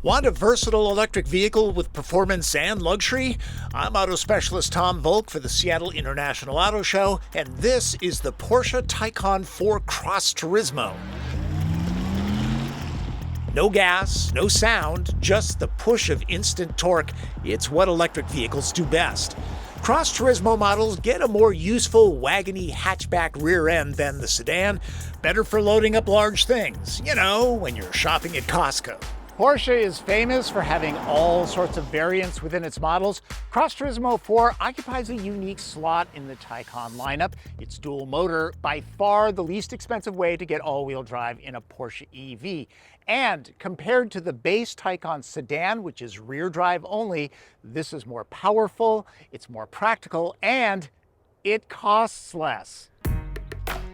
Want a versatile electric vehicle with performance and luxury? I'm auto specialist Tom Voelk for the Seattle International Auto Show, and this is the Porsche Taycan 4 Cross Turismo. No gas, no sound, just the push of instant torque. It's what electric vehicles do best. Cross Turismo models get a more useful wagony hatchback rear end than the sedan, better for loading up large things, when you're shopping at Costco. Porsche is famous for having all sorts of variants within its models. Cross Turismo 4 occupies a unique slot in the Taycan lineup. It's dual motor, by far the least expensive way to get all-wheel drive in a Porsche EV. And compared to the base Taycan sedan, which is rear drive only, this is more powerful, it's more practical, and it costs less.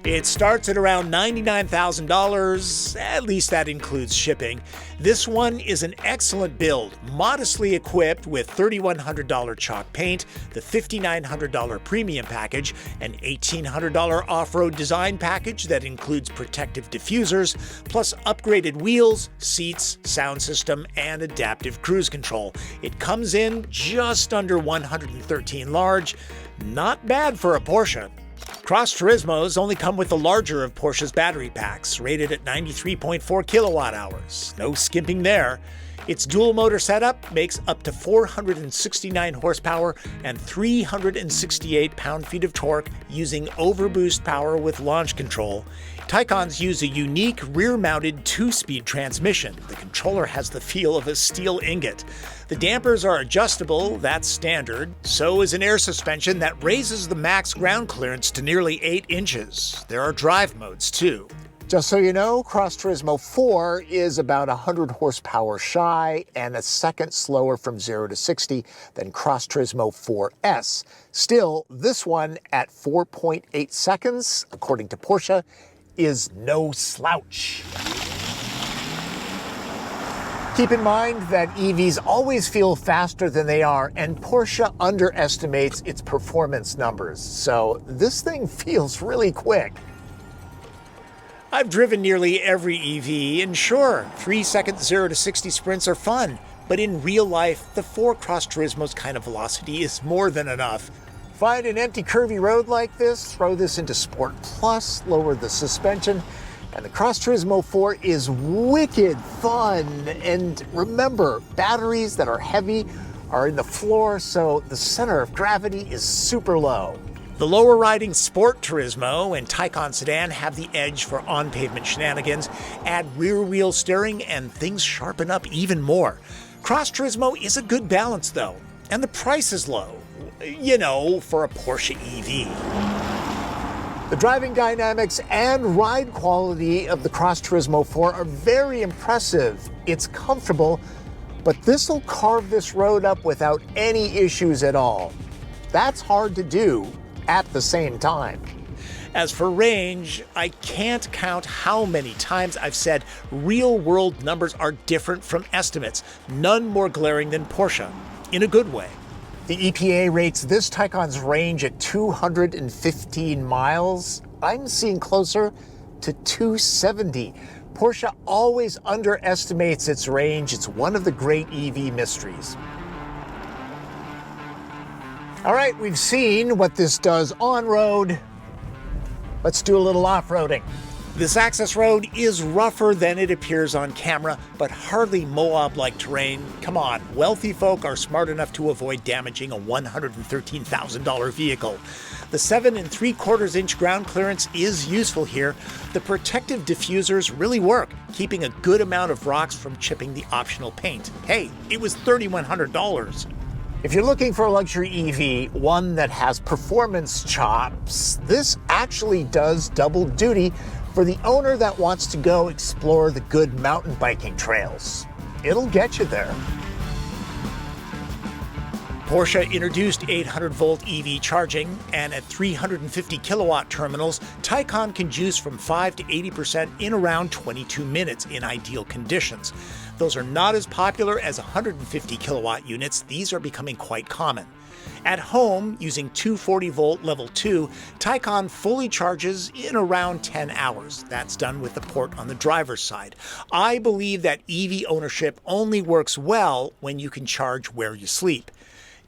It starts at around $99,000, at least that includes shipping. This one is an excellent build, modestly equipped with $3,100 chalk paint, the $5,900 premium package, an $1,800 off-road design package that includes protective diffusers, plus upgraded wheels, seats, sound system, and adaptive cruise control. It comes in just under 113 large. Not bad for a Porsche. Cross Turismos only come with the larger of Porsche's battery packs, rated at 93.4 kilowatt hours. No skimping there. Its dual motor setup makes up to 469 horsepower and 368 pound-feet of torque using overboost power with launch control. Taycans use a unique rear-mounted 2-speed transmission. The controller has the feel of a steel ingot. The dampers are adjustable, that's standard. So is an air suspension that raises the max ground clearance to nearly 8 inches. There are drive modes too. Just so you know, Cross Turismo 4 is about 100 horsepower shy and a second slower from 0 to 60 than Cross Turismo 4S. Still, this one at 4.8 seconds, according to Porsche, is no slouch. Keep in mind that EVs always feel faster than they are, and Porsche underestimates its performance numbers. So this thing feels really quick. I've driven nearly every EV, and sure, 3-second 0 to 60 sprints are fun, but in real life, the 4 Cross Turismo's kind of velocity is more than enough. Find an empty curvy road like this, throw this into Sport Plus, lower the suspension, and the Cross Turismo 4 is wicked fun. And remember, batteries that are heavy are in the floor, so the center of gravity is super low. The lower-riding Sport Turismo and Taycan sedan have the edge for on-pavement shenanigans. Add rear-wheel steering and things sharpen up even more. Cross Turismo is a good balance, though, and the price is low. For a Porsche EV. The driving dynamics and ride quality of the Cross Turismo 4 are very impressive. It's comfortable, but this'll carve this road up without any issues at all. That's hard to do at the same time. As for range, I can't count how many times I've said real-world numbers are different from estimates, none more glaring than Porsche, in a good way. The EPA rates this Taycan's range at 215 miles. I'm seeing closer to 270. Porsche always underestimates its range. It's one of the great EV mysteries. All right, we've seen what this does on-road. Let's do a little off-roading. This access road is rougher than it appears on camera, but hardly Moab-like terrain. Come on, wealthy folk are smart enough to avoid damaging a $113,000 vehicle. The 7 3/4-inch ground clearance is useful here. The protective diffusers really work, keeping a good amount of rocks from chipping the optional paint. Hey, it was $3,100. If you're looking for a luxury EV, one that has performance chops, this actually does double duty for the owner that wants to go explore the good mountain biking trails. It'll get you there. Porsche introduced 800-volt EV charging, and at 350 kilowatt terminals, Taycan can juice from 5 to 80% in around 22 minutes in ideal conditions. Those are not as popular as 150 kilowatt units. These are becoming quite common. At home, using 240-volt level 2, Taycan fully charges in around 10 hours. That's done with the port on the driver's side. I believe that EV ownership only works well when you can charge where you sleep.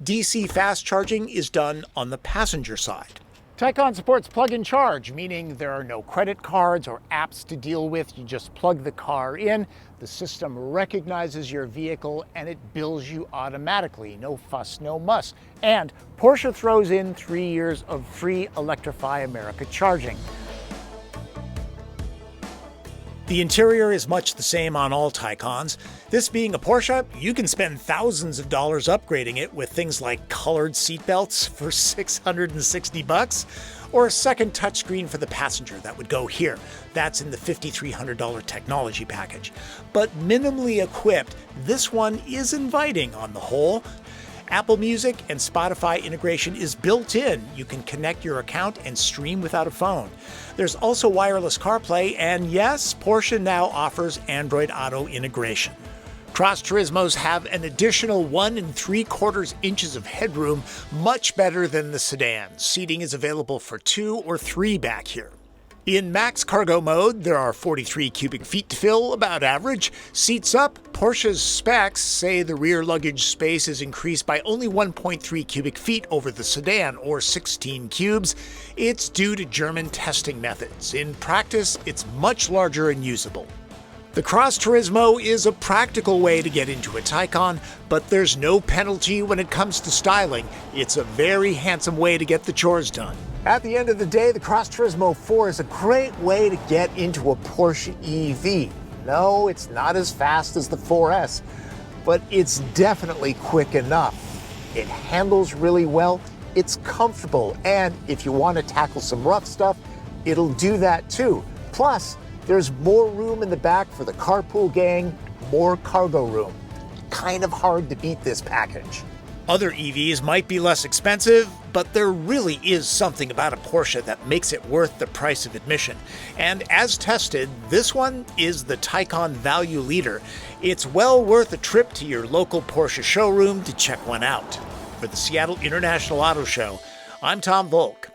DC fast charging is done on the passenger side. Taycan supports plug-in charge, meaning there are no credit cards or apps to deal with. You just plug the car in, the system recognizes your vehicle, and it bills you automatically. No fuss, no muss. And Porsche throws in 3 years of free Electrify America charging. The interior is much the same on all Taycans. This being a Porsche, you can spend thousands of dollars upgrading it with things like colored seatbelts for $660, or a second touchscreen for the passenger that would go here. That's in the $5,300 technology package. But minimally equipped, this one is inviting on the whole. Apple Music and Spotify integration is built in. You can connect your account and stream without a phone. There's also wireless CarPlay, and yes, Porsche now offers Android Auto integration. Cross Turismos have an additional 1 3/4 inches of headroom, much better than the sedan. Seating is available for 2 or 3 back here. In max cargo mode, there are 43 cubic feet to fill, about average. Seats up, Porsche's specs say the rear luggage space is increased by only 1.3 cubic feet over the sedan, or 16 cubes. It's due to German testing methods. In practice, it's much larger and usable. The Cross Turismo is a practical way to get into a Taycan, but there's no penalty when it comes to styling. It's a very handsome way to get the chores done. At the end of the day, the Cross Turismo 4 is a great way to get into a Porsche EV. No, it's not as fast as the 4S, but it's definitely quick enough. It handles really well, it's comfortable, and if you want to tackle some rough stuff, it'll do that too. Plus, there's more room in the back for the carpool gang, more cargo room. Kind of hard to beat this package. Other EVs might be less expensive, but there really is something about a Porsche that makes it worth the price of admission. And as tested, this one is the Taycan value leader. It's well worth a trip to your local Porsche showroom to check one out. For the Seattle International Auto Show, I'm Tom Voelk.